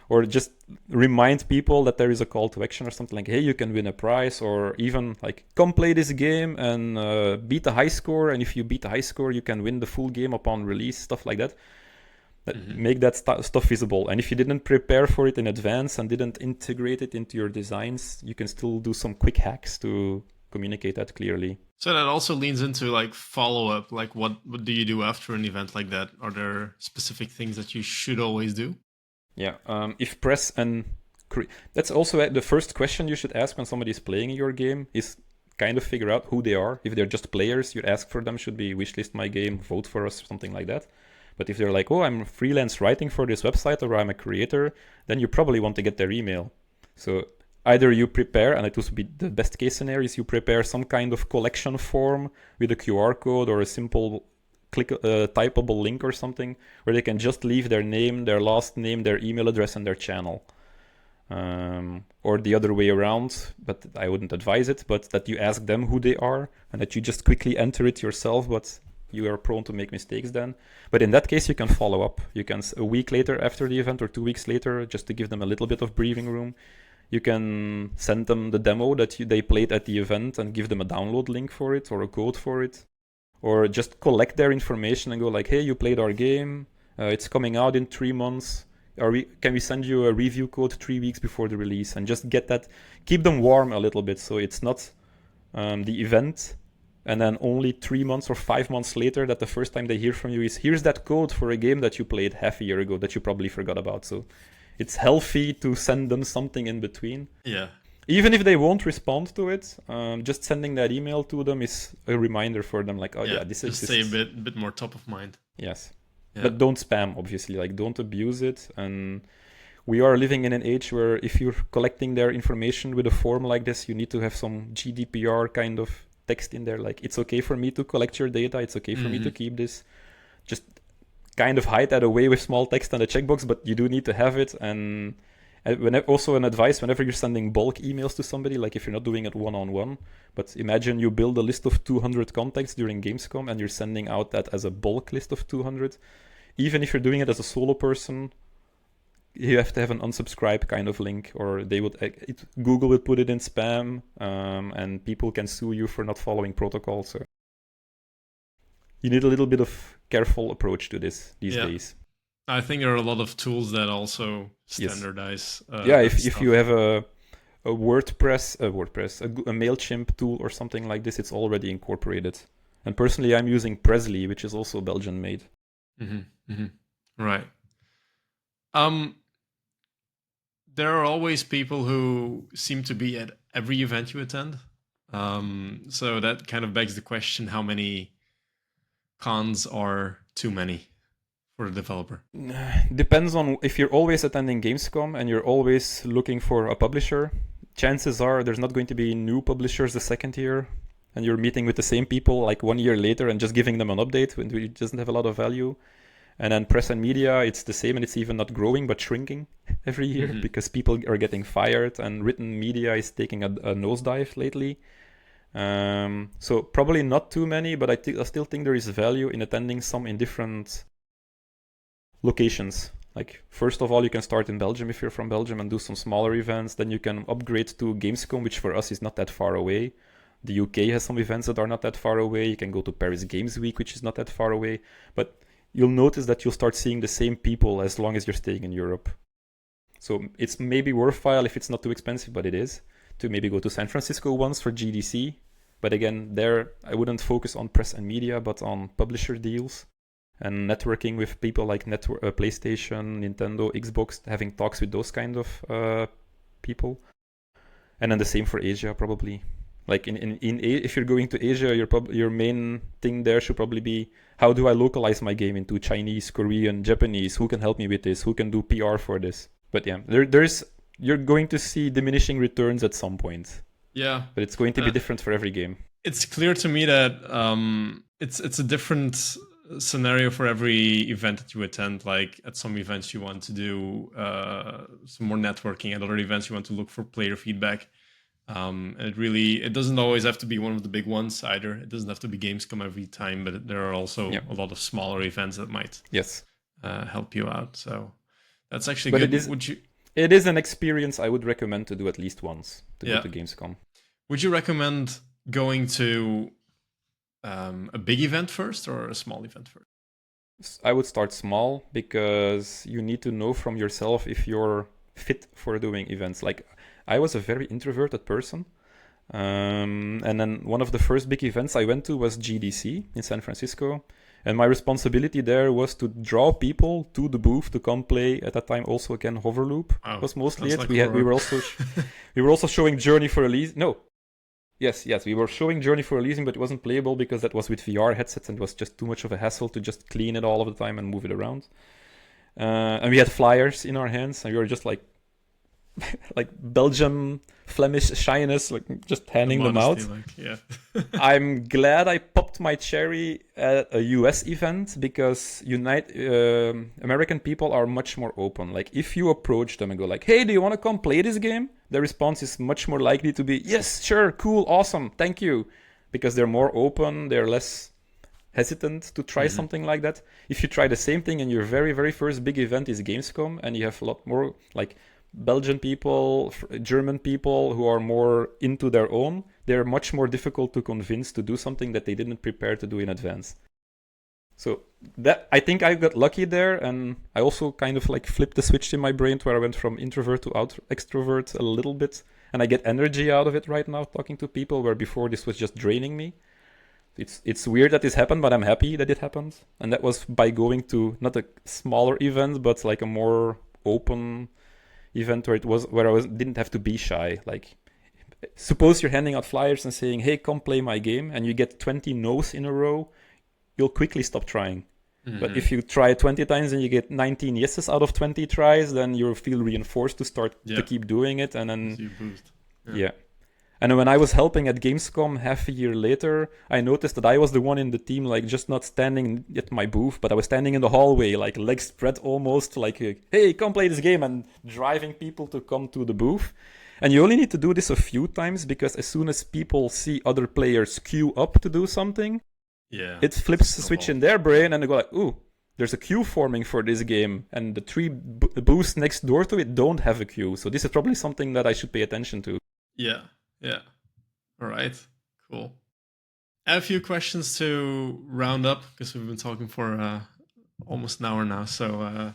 Or just remind people that there is a call to action or something like, hey, you can win a prize, or even like, come play this game and beat the high score. And if you beat the high score, you can win the full game upon release, stuff like that. Make that stuff visible. And if you didn't prepare for it in advance and didn't integrate it into your designs, you can still do some quick hacks to communicate that clearly. So that also leans into like follow-up. Like what do you do after an event like that? Are there specific things that you should always do? Yeah, if press and... That's also the first question you should ask when somebody is playing your game, is kind of figure out who they are. If they're just players, you ask for them, should be wishlist my game, vote for us, something like that. But if they're like, oh, I'm freelance writing for this website, or I'm a creator, then you probably want to get their email. So either you prepare, and it would be the best case scenario, is you prepare some kind of collection form with a QR code or a simple typable link or something, where they can just leave their name, their last name, their email address, and their channel. Or the other way around, but I wouldn't advise it, but that you ask them who they are and that you just quickly enter it yourself, but you are prone to make mistakes then. But in that case, you can follow up. You can, a week later after the event or 2 weeks later, just to give them a little bit of breathing room, you can send them the demo that they played at the event and give them a download link for it or a code for it. Or just collect their information and go like, hey, you played our game, it's coming out in 3 months. Can we send you a review code 3 weeks before the release? And just get that, keep them warm a little bit, so it's not the event and then only 3 months or 5 months later that the first time they hear from you is, here's that code for a game that you played half a year ago that you probably forgot about. So it's healthy to send them something in between. Yeah. Even if they won't respond to it, just sending that email to them is a reminder for them, like, oh yeah, this is... Just stay a bit more top of mind. Yes. Yeah. But don't spam, obviously, like, don't abuse it. And we are living in an age where if you're collecting their information with a form like this, you need to have some GDPR kind of text in there, like, it's okay for me to collect your data, it's okay for me to keep this. Just kind of hide that away with small text and a checkbox, but you do need to have it. And also an advice, whenever you're sending bulk emails to somebody, like if you're not doing it one-on-one, but imagine you build a list of 200 contacts during Gamescom and you're sending out that as a bulk list of 200, even if you're doing it as a solo person, you have to have an unsubscribe kind of link, or Google would put it in spam, and people can sue you for not following protocol. So you need a little bit of careful approach to this these days. I think there are a lot of tools that also standardize. If you have a WordPress, a MailChimp tool or something like this, it's already incorporated. And personally, I'm using Presley, which is also Belgian made. Right. There are always people who seem to be at every event you attend. So that kind of begs the question, how many cons are too many for a developer? Depends on if you're always attending Gamescom and you're always looking for a publisher. Chances are there's not going to be new publishers the second year, and you're meeting with the same people like 1 year later and just giving them an update when it doesn't have a lot of value. And then press and media, it's the same, and it's even not growing but shrinking every year because people are getting fired, and written media is taking a nosedive lately. So probably not too many, but I still think there is value in attending some in different locations. Like, first of all, you can start in Belgium if you're from Belgium and do some smaller events. Then you can upgrade to Gamescom, which for us is not that far away. The UK has some events that are not that far away. You can go to Paris Games Week, which is not that far away. But you'll notice that you'll start seeing the same people as long as you're staying in Europe. So it's maybe worthwhile, if it's not too expensive, but it is, to maybe go to San Francisco once for GDC. But again, there I wouldn't focus on press and media, but on publisher deals and networking with people like PlayStation, Nintendo, Xbox, having talks with those kind of people. And then the same for Asia, probably. Like if you're going to Asia, your main thing there should probably be, how do I localize my game into Chinese, Korean, Japanese? Who can help me with this? Who can do PR for this? But yeah, you're going to see diminishing returns at some point. Yeah, but it's going to be different for every game. It's clear to me that it's a different scenario for every event that you attend. Like, at some events you want to do some more networking, at other events you want to look for player feedback. And it doesn't always have to be one of the big ones either. It doesn't have to be Gamescom every time, but there are also a lot of smaller events that might help you out. So that's actually good. It is an experience I would recommend to do at least once, to go to Gamescom. Would you recommend going to a big event first or a small event first? I would start small, because you need to know from yourself if you're fit for doing events. Like, I was a very introverted person. And then one of the first big events I went to was GDC in San Francisco. And my responsibility there was to draw people to the booth to come play. At that time, also again, Hoverloop was mostly it. Like we were also showing Journey for Release. No, yes, we were showing Journey for Releasing, but it wasn't playable because that was with VR headsets and it was just too much of a hassle to just clean it all of the time and move it around. And we had flyers in our hands, and we were just like Belgium Flemish shyness, like just handing them out. I'm glad I popped my cherry at a US event, because American people are much more open. Like, if you approach them and go like, hey, do you want to come play this game? Their response is much more likely to be, yes, sure, cool, awesome, thank you. Because they're more open, they're less hesitant to try something like that. If you try the same thing and your very, very first big event is Gamescom, and you have a lot more like Belgian people, German people who are more into their own, they're much more difficult to convince to do something that they didn't prepare to do in advance. So that, I think I got lucky there, and I also kind of like flipped the switch in my brain where I went from introvert to extrovert a little bit, and I get energy out of it right now talking to people, where before this was just draining me. It's weird that this happened, but I'm happy that it happened. And that was by going to not a smaller event, but like a more open event where I didn't have to be shy. Like, suppose you're handing out flyers and saying, hey, come play my game, and you get 20 no's in a row, you'll quickly stop trying. But if you try 20 times and you get 19 yeses out of 20 tries, then you'll feel reinforced to start to keep doing it. And then you boost. And when I was helping at Gamescom half a year later, I noticed that I was the one in the team, like, just not standing at my booth, but I was standing in the hallway, like legs spread almost, like, hey, come play this game, and driving people to come to the booth. And you only need to do this a few times, because as soon as people see other players queue up to do something, it flips the switch in their brain, and they go like, ooh, there's a queue forming for this game, and the 3 booths next door to it don't have a queue. So this is probably something that I should pay attention to. Yeah. All right. Cool. I have a few questions to round up because we've been talking for almost an hour now. So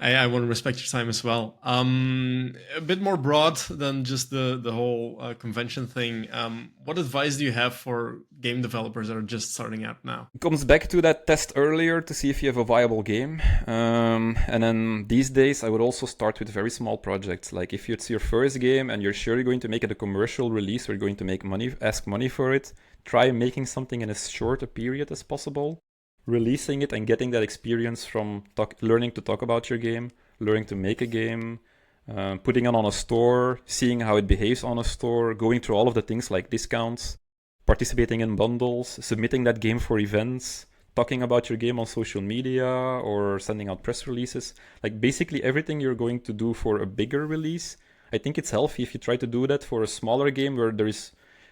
I want to respect your time as well. A bit more broad than just the whole convention thing. What advice do you have for game developers that are just starting out now? It comes back to that test earlier to see if you have a viable game. And then these days, I would also start with very small projects. Like if it's your first game and you're sure you're going to make it a commercial release, or you're going to make money, ask money for it, try making something in as short a period as possible. Releasing it and getting that experience from learning to talk about your game, learning to make a game, putting it on a store, seeing how it behaves on a store, going through all of the things like discounts, participating in bundles, submitting that game for events, talking about your game on social media or sending out press releases. Like basically everything you're going to do for a bigger release. I think it's healthy if you try to do that for a smaller game where there is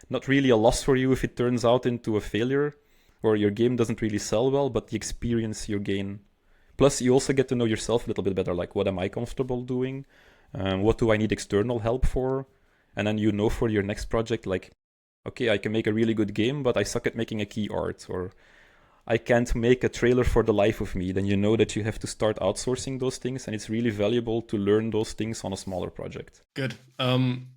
not really a loss for you if it turns out into a failure, or your game doesn't really sell well, but the experience you gain. Plus, you also get to know yourself a little bit better, like what am I comfortable doing? What do I need external help for? And then you know for your next project, like, okay, I can make a really good game, but I suck at making a key art, or I can't make a trailer for the life of me. Then you know that you have to start outsourcing those things, and it's really valuable to learn those things on a smaller project. Good.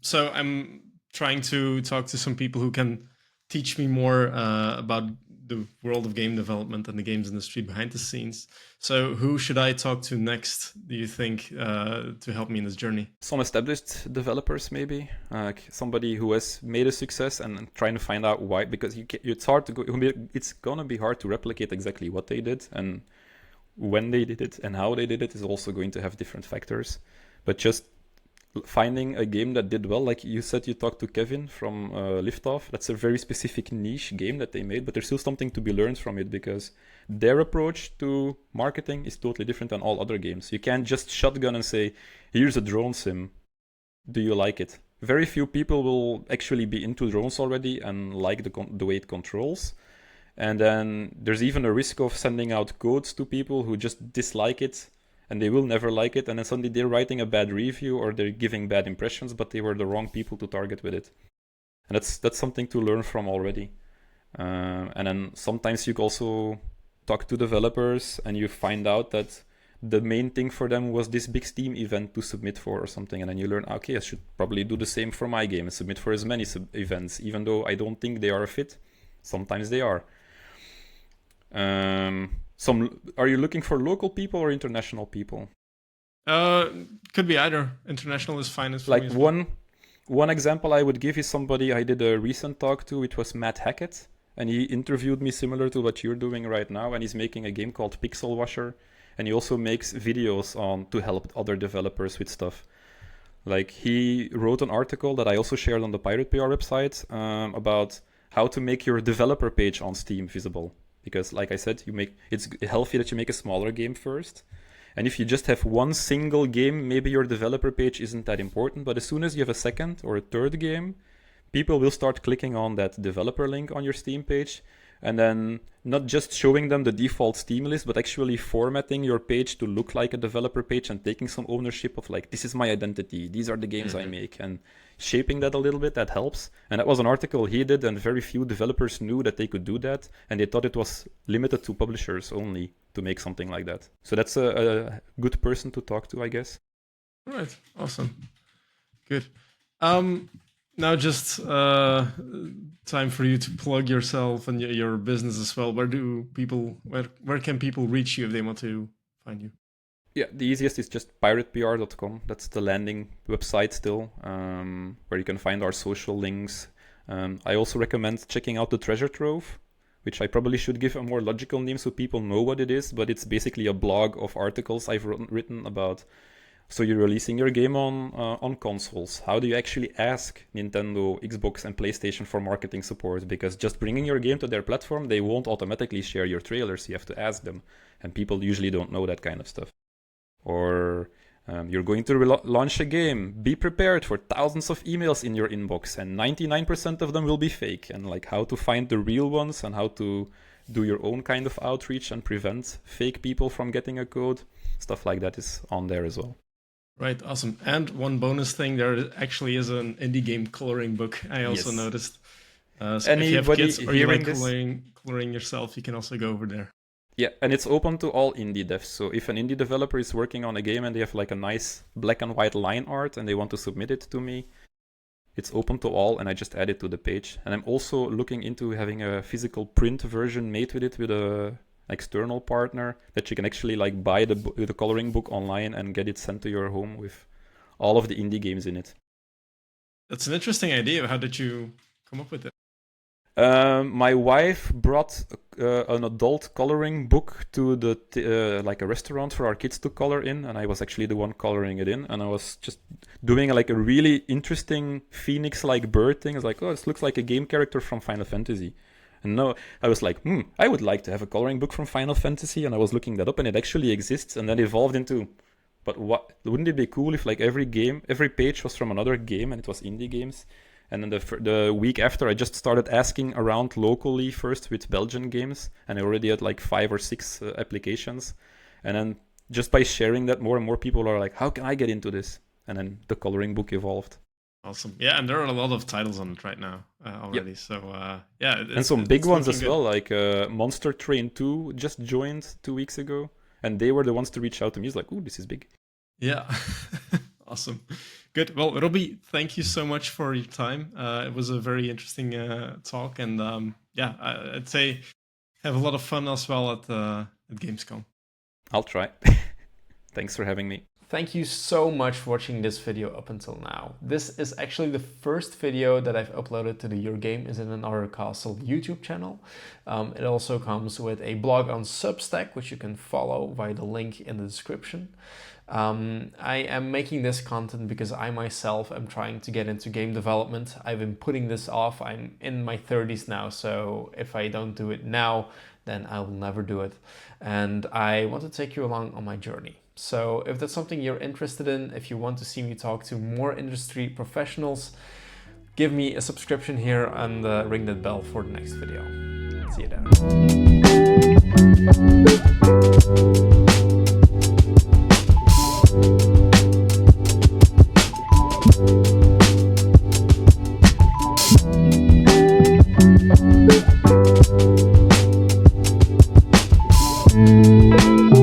So I'm trying to talk to some people who can teach me more about the world of game development and the games industry behind the scenes. So who should I talk to next, do you think, to help me in this journey? Some established developers, maybe. Somebody who has made a success and trying to find out why, because it's hard to go. It's gonna be hard to replicate exactly what they did, and when they did it and how they did it is also going to have different factors. But just finding a game that did well, like you said, you talked to Kevin from Liftoff. That's a very specific niche game that they made, but there's still something to be learned from it because their approach to marketing is totally different than all other games. You can't just shotgun and say, here's a drone sim. Do you like it? Very few people will actually be into drones already and like the way it controls. And then there's even a risk of sending out codes to people who just dislike it and they will never like it, and then suddenly they're writing a bad review or they're giving bad impressions, but they were the wrong people to target with it. And that's something to learn from already. And then sometimes you also talk to developers and you find out that the main thing for them was this big Steam event to submit for or something, and then you learn, okay, I should probably do the same for my game and submit for as many events, even though I don't think they are a fit. Sometimes they are. Are you looking for local people or international people? Could be either. International is fine as like one example I would give is somebody I did a recent talk to. It was Matt Hackett, and he interviewed me similar to what you're doing right now, and he's making a game called Pixel Washer, and he also makes videos to help other developers with stuff. Like he wrote an article that I also shared on the Pirate PR website about how to make your developer page on Steam visible. Because like I said, it's healthy that you make a smaller game first. And if you just have one single game, maybe your developer page isn't that important. But as soon as you have a second or a third game, people will start clicking on that developer link on your Steam page. And then not just showing them the default Steam list, but actually formatting your page to look like a developer page and taking some ownership of like, this is my identity. These are the games I make. And shaping that a little bit, that helps. And that was an article he did, and very few developers knew that they could do that. And they thought it was limited to publishers only to make something like that. So that's a good person to talk to, I guess. All right. Awesome. Good. Now just time for you to plug yourself and your business as well. Where can people reach you if they want to find you? Yeah, the easiest is just piratepr.com. That's the landing website still, where you can find our social links. I also recommend checking out the Treasure Trove, which I probably should give a more logical name so people know what it is, but it's basically a blog of articles I've written about. So you're releasing your game on consoles. How do you actually ask Nintendo, Xbox, and PlayStation for marketing support? Because just bringing your game to their platform, they won't automatically share your trailers. You have to ask them, and people usually don't know that kind of stuff. Or you're going to launch a game. Be prepared for thousands of emails in your inbox, and 99% of them will be fake. And like how to find the real ones and how to do your own kind of outreach and prevent fake people from getting a code. Stuff like that is on there as well. Right, awesome. And one bonus thing, there actually is an indie game coloring book, I also Yes. noticed. So if you have Anybody kids or you like hearing coloring yourself, you can also go over there. Yeah, and it's open to all indie devs. So if an indie developer is working on a game and they have like a nice black and white line art and they want to submit it to me, it's open to all, and I just add it to the page. And I'm also looking into having a physical print version made with it with a external partner that you can actually like buy the coloring book online and get it sent to your home with all of the indie games in it. That's an interesting idea. How did you come up with it? My wife brought an adult coloring book to the like a restaurant for our kids to color in, and I was actually the one coloring it in, and I was just doing like a really interesting phoenix-like bird thing. I was like, oh, this looks like a game character from Final Fantasy. And no, I was like, I would like to have a coloring book from Final Fantasy, and I was looking that up, and it actually exists, and then evolved into, but what wouldn't it be cool if like every page was from another game and it was indie games? And then the week after, I just started asking around locally first with Belgian games, and I already had like 5 or 6 applications. And then just by sharing that, more and more people are like, how can I get into this? And then the coloring book evolved. Awesome. Yeah, and there are a lot of titles on it right now already. Yep. So yeah. And some big ones as well, like Monster Train 2 just joined 2 weeks ago. And they were the ones to reach out to me. It's like, ooh, this is big. Yeah. Awesome. Good. Well, Robby, thank you so much for your time. It was a very interesting talk. And yeah, I'd say have a lot of fun as well at Gamescom. I'll try. Thanks for having me. Thank you so much for watching this video up until now. This is actually the first video that I've uploaded to the Your Game is in Another Castle YouTube channel. It also comes with a blog on Substack, which you can follow via the link in the description. I am making this content because I myself am trying to get into game development. I've been putting this off. I'm in my 30s now, so if I don't do it now, then I will never do it. And I want to take you along on my journey. So if that's something you're interested in, if you want to see me talk to more industry professionals, give me a subscription here and ring that bell for the next video. See you there.